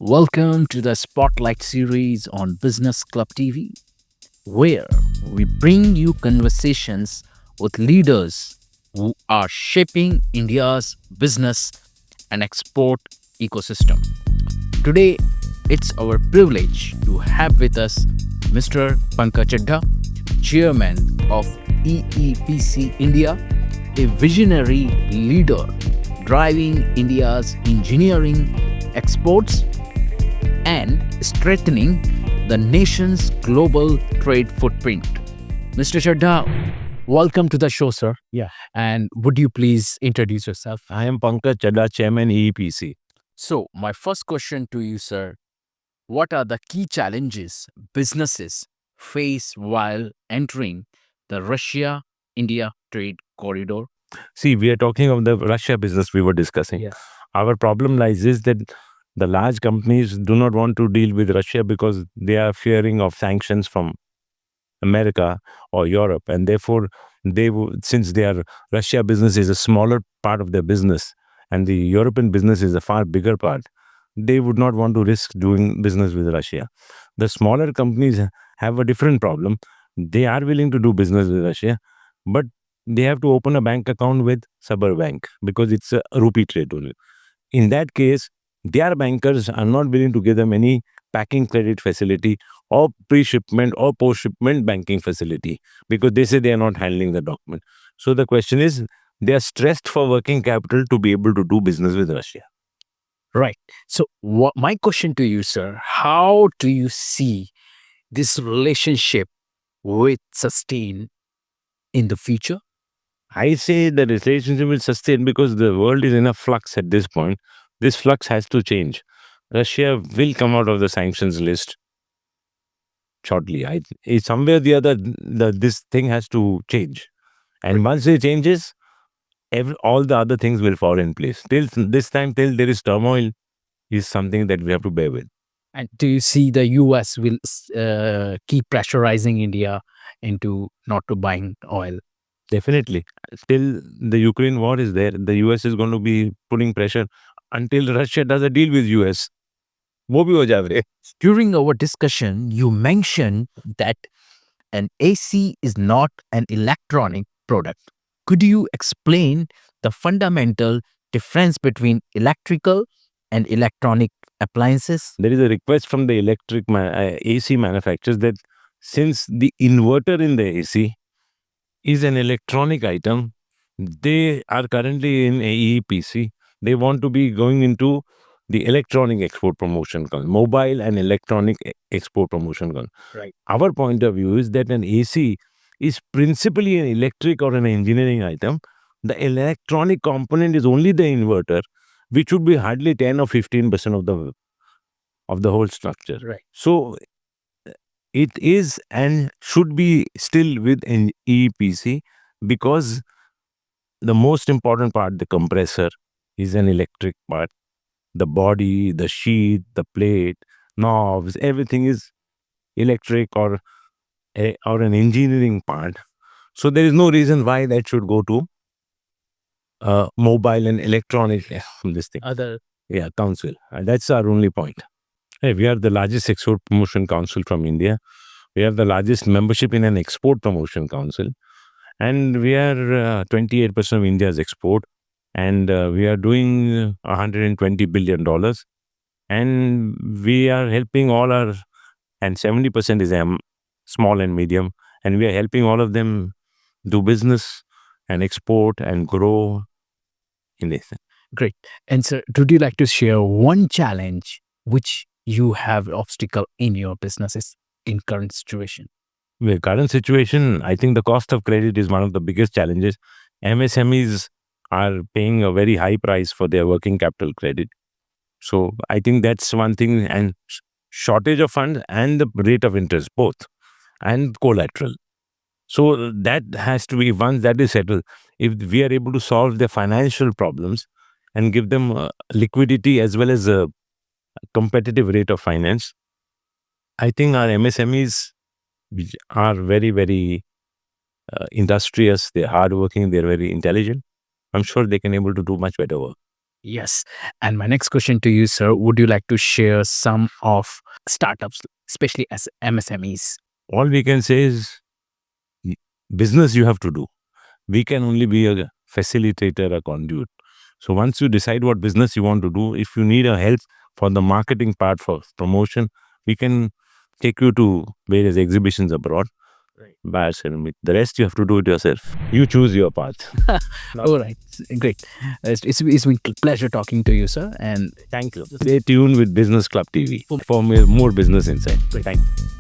Welcome to the Spotlight series on Business Club TV, where we bring you conversations with leaders who are shaping India's business and export ecosystem. Today, it's our privilege to have with us Mr. Pankaj Chadha, Chairman of EEPC India, a visionary leader driving India's engineering exports and strengthening the nation's global trade footprint. Mr. Chadha, welcome to the show, sir. Yeah. And would you please introduce yourself? I am Pankaj Chadha, Chairman EEPC. So, my first question to you, sir, what are the key challenges businesses face while entering the Russia India trade corridor? See, we are talking of the Russia business we were discussing. Yes. Our problem lies is that the large companies do not want to deal with Russia because they are fearing of sanctions from America or Europe, and therefore since their Russia business is a smaller part of their business and the European business is a far bigger part, they would not want to risk doing business with Russia. The smaller companies have a different problem. They are willing to do business with Russia, but they have to open a bank account with Sabar because it's a rupee trade only. In that case, their bankers are not willing to give them any packing credit facility or pre-shipment or post-shipment banking facility because they say they are not handling the document. So the question is, they are stressed for working capital to be able to do business with Russia. Right. So, my question to you, sir, how do you see this relationship with sustain in the future? I say the relationship will sustain because the world is in a flux at this point. This flux has to change. Russia will come out of the sanctions list shortly. Somewhere or the other, this thing has to change. And once it changes, all the other things will fall in place. Till this time, till there is turmoil, is something that we have to bear with. And do you see the US will keep pressurizing India into not to buying oil? Definitely. Till the Ukraine war is there, the US is going to be putting pressure until Russia does a deal with US. वो भी हो जाए रे. During our discussion, you mentioned that an AC is not an electronic product. Could you explain the fundamental difference between electrical and electronic appliances? There is a request from the AC manufacturers that since the inverter in the AC is an electronic item, they are currently in AEPC. They want to be going into the electronic export promotion, mobile and electronic export promotion. Right. Our point of view is that an AC is principally an electric or an engineering item. The electronic component is only the inverter, which would be hardly 10 or 15% of the whole structure. Right. So it is and should be still with an EPC because the most important part, the compressor, is an electric part. The body, the sheet, the plate, knobs, everything is electric or an engineering part. So there is no reason why that should go to mobile and electronic this thing. Other Council. That's our only point. Hey, we are the largest export promotion council from India. We have the largest membership in an export promotion council. And we are 28% of India's export. And we are doing $120 billion. And we are helping all our, and 70% is small and medium. And we are helping all of them do business and export and grow in this. great. And sir, would you like to share one challenge which you have obstacle in your businesses in current situation? The current situation, I think the cost of credit is one of the biggest challenges. MSMEs are paying a very high price for their working capital credit. So I think that's one thing, and shortage of funds and the rate of interest, both, and collateral. So that has to be, once that is settled, if we are able to solve their financial problems and give them liquidity as well as a competitive rate of finance, I think our MSMEs are very, very industrious, they're hardworking, they're very intelligent. I'm sure they can able to do much better work. Yes. And my next question to you, sir, would you like to share some of startups, especially as MSMEs? All we can say is y- business you have to do. We can only be a facilitator, a conduit. So once you decide what business you want to do, if you need a help for the marketing part for promotion, we can take you to various exhibitions abroad. Right. Buy ceramic. The rest you have to do it yourself. You choose your path. All right. Great. It's been a pleasure talking to you, sir. And Thank you. Stay tuned with Business Club TV for more business insight. Great. Thank you.